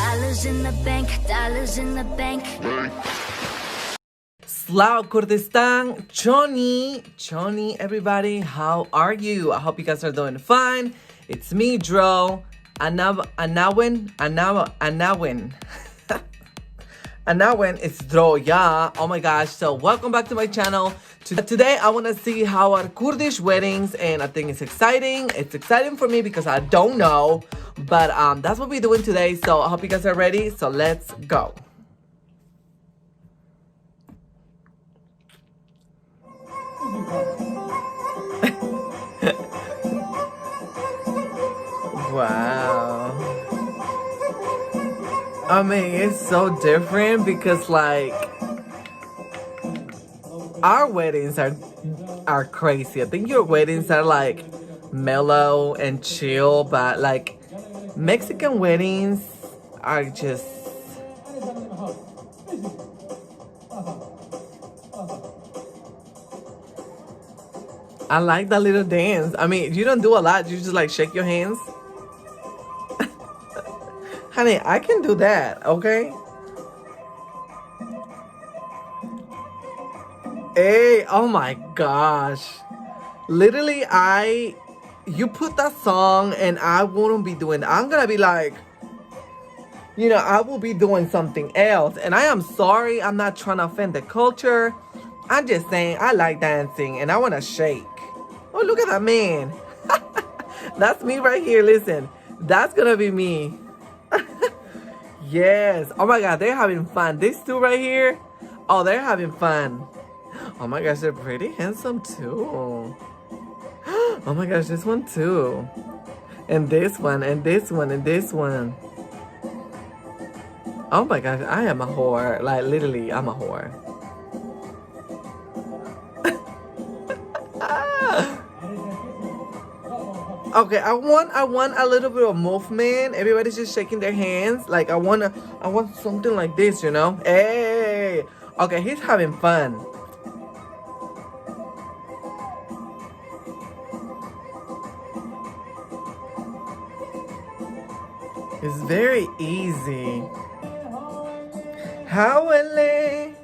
dollars in the bank, dollars in the bank. Slava Kurdistan, Choni, everybody, how are you? I hope you guys are doing fine. It's me, Dro, Anawin. Anawin, it's Dro, yeah. Oh my gosh, so welcome back to my channel. Today, I want to see how are Kurdish weddings, and I think it's exciting. It's exciting for me because I don't know, but that's what we're doing today. So I hope you guys are ready, so let's go. Wow. I mean, it's so different because like our weddings are crazy. I think your weddings are like mellow and chill, but like Mexican weddings are just I like that little dance. I mean, you don't do a lot. You just like shake your hands. Honey, I can do that, okay? Hey, oh my gosh. Literally, you put that song and I wouldn't be doing that. I'm gonna be like, I will be doing something else. And I am sorry, I'm not trying to offend the culture. I'm just saying, I like dancing and I wanna shake. Oh, look at that man. That's me right here, listen. That's gonna be me. Yes. Oh my God, they're having fun. These two right here, oh, they're having fun. Oh my gosh, they're pretty handsome too. Oh my gosh, this one too. And this one, and this one, and this one. Oh my gosh, I am a whore. Like literally, I'm a whore. Okay, I want a little bit of movement. Everybody's just shaking their hands. Like I want something like this, Hey. Okay, he's having fun. It's very easy. Howele.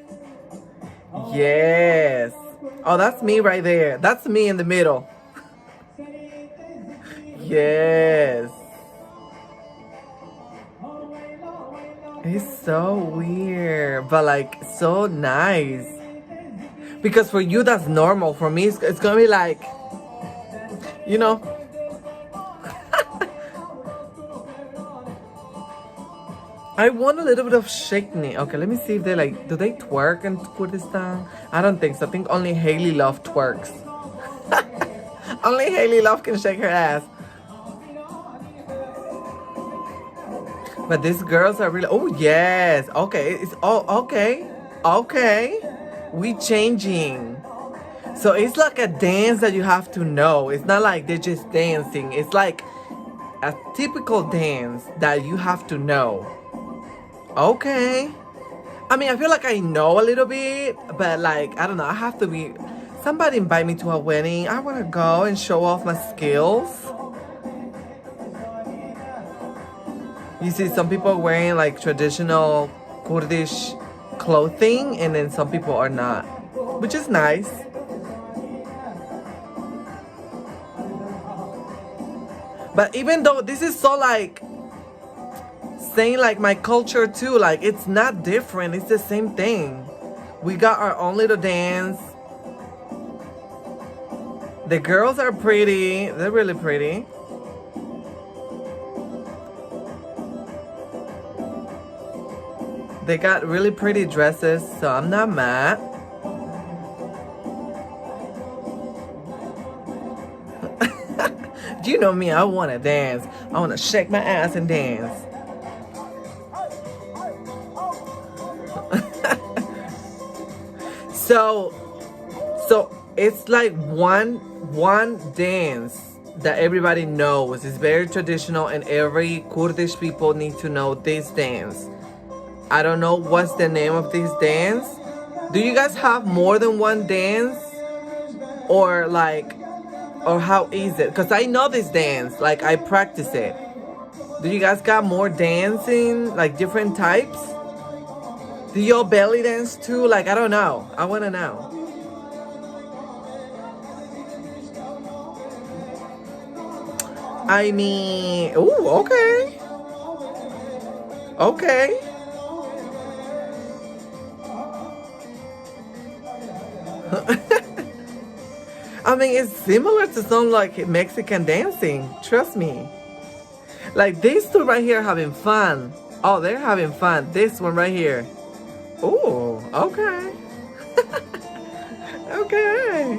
Yes. Oh, that's me right there. That's me in the middle. Yes. It's so weird, but like so nice. Because for you that's normal. For me, it's gonna be like, I want a little bit of shaking. Okay, let me see if they do they twerk in Kurdistan? I don't think so. I think only Haley Love twerks. Only Haley Love can shake her ass. But these girls are really, oh yes, okay, okay, we changing. So it's like a dance that you have to know. It's not like they're just dancing. It's like a typical dance that you have to know. Okay. I mean, I feel like I know a little bit, but like, I don't know, I have to be, somebody invite me to a wedding. I want to go and show off my skills. You see, some people are wearing like traditional Kurdish clothing, and then some people are not, which is nice. But even though this is so like saying like my culture too, like it's not different, it's the same thing. We got our own little dance. The girls are pretty, they're really pretty. They got really pretty dresses, so I'm not mad. You know me, I want to dance. I want to shake my ass and dance. So it's like one dance that everybody knows. It's very traditional, and every Kurdish people need to know this dance. I don't know what's the name of this dance. Do you guys have more than one dance? Or how is it? Because I know this dance, like I practice it. Do you guys got more dancing, like different types? Do y'all belly dance too? Like, I don't know. I want to know. I mean, ooh, okay. Okay. I mean, it's similar to some like Mexican dancing. Trust me. Like these two right here having fun. Oh, they're having fun. This one right here. Ooh, okay. Okay.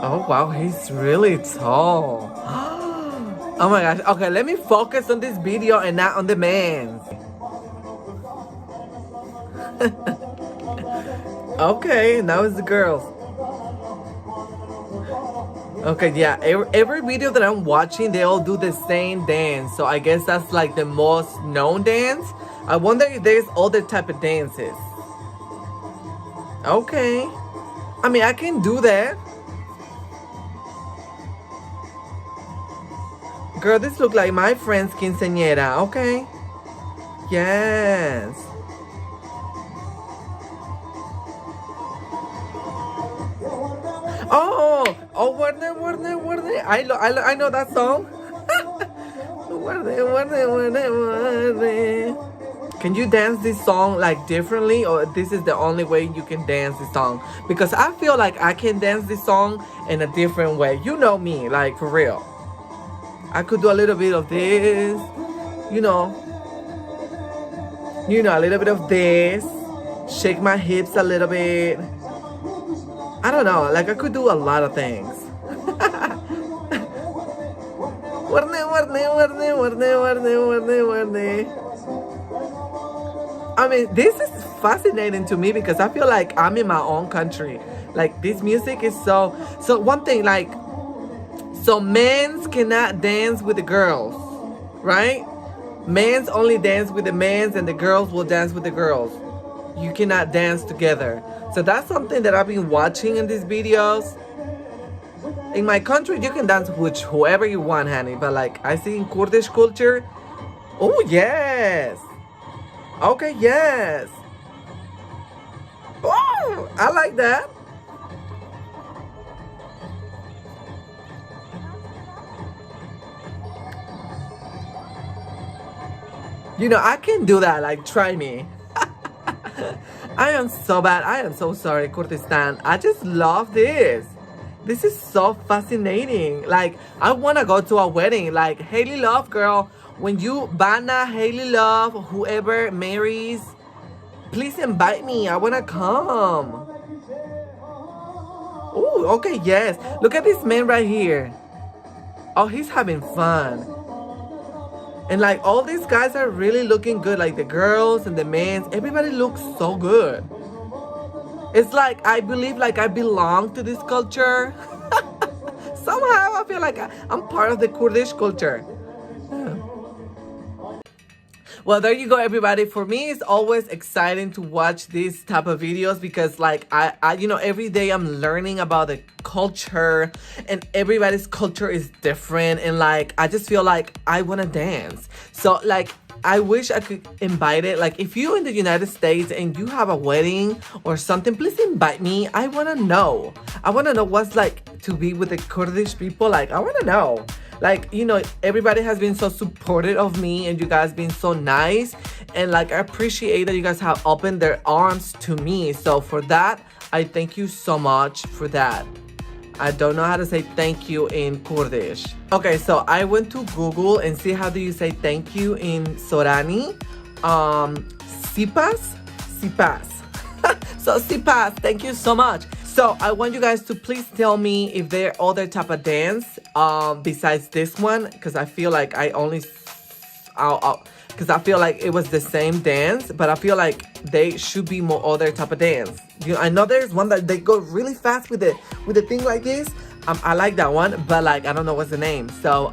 Oh wow, he's really tall. Oh my gosh. Okay, let me focus on this video and not on the man. Okay, now it's the girls. Okay, yeah, every video that I'm watching, they all do the same dance. So I guess that's like the most known dance. I wonder if there's other type of dances. Okay. I mean, I can do that. Girl, this look like my friend's quinceañera, okay? Yes. Oh, Warner. I know that song. Warner. Can you dance this song like differently, or this is the only way you can dance this song? Because I feel like I can dance this song in a different way. You know me, like for real. I could do a little bit of this, you know, a little bit of this, shake my hips a little bit. I don't know, like I could do a lot of things. I mean, this is fascinating to me because I feel like I'm in my own country. Like this music is so one thing, like, so men's cannot dance with the girls, right? Men's only dance with the men's and the girls will dance with the girls. You cannot dance together. So that's something that I've been watching in these videos. In my country, you can dance with whoever you want, honey. But like I see in Kurdish culture, oh yes. Okay, yes. Oh, I like that. You know, I can do that. Like, try me. I am so bad. I am so sorry, Kurdistan. I just love this. This is so fascinating. Like, I want to go to a wedding. Like, Haley Love, girl. When you, Bana, Haley Love, whoever marries, please invite me. I want to come. Oh, okay, yes. Look at this man right here. Oh, he's having fun. And like all these guys are really looking good. Like the girls and the men, everybody looks so good. It's like I believe like I belong to this culture. Somehow I feel like I'm part of the Kurdish culture. Well, there you go, everybody. For me, it's always exciting to watch these type of videos because like I you know, every day I'm learning about the culture and everybody's culture is different, and like I just feel like I want to dance. So like I wish I could invite it. Like if you're in the United States and you have a wedding or something, please invite me. I want to know. I want to know what's like to be with the Kurdish people. Like I want to know. Like, you know, everybody has been so supportive of me and you guys been so nice. And like, I appreciate that you guys have opened their arms to me. So for that, I thank you so much for that. I don't know how to say thank you in Kurdish. Okay, so I went to Google and see how do you say thank you in Sorani. Sipas. So Sipas, thank you so much. So I want you guys to please tell me if there are other type of dance besides this one, because I feel like because I feel like it was the same dance, but I feel like they should be more other type of dance. You know, I know there's one that they go really fast with the thing like this. I like that one, but like I don't know what's the name. So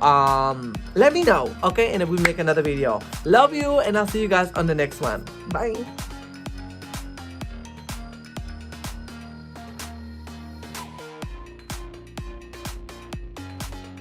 let me know, okay? And then we make another video. Love you, and I'll see you guys on the next one. Bye.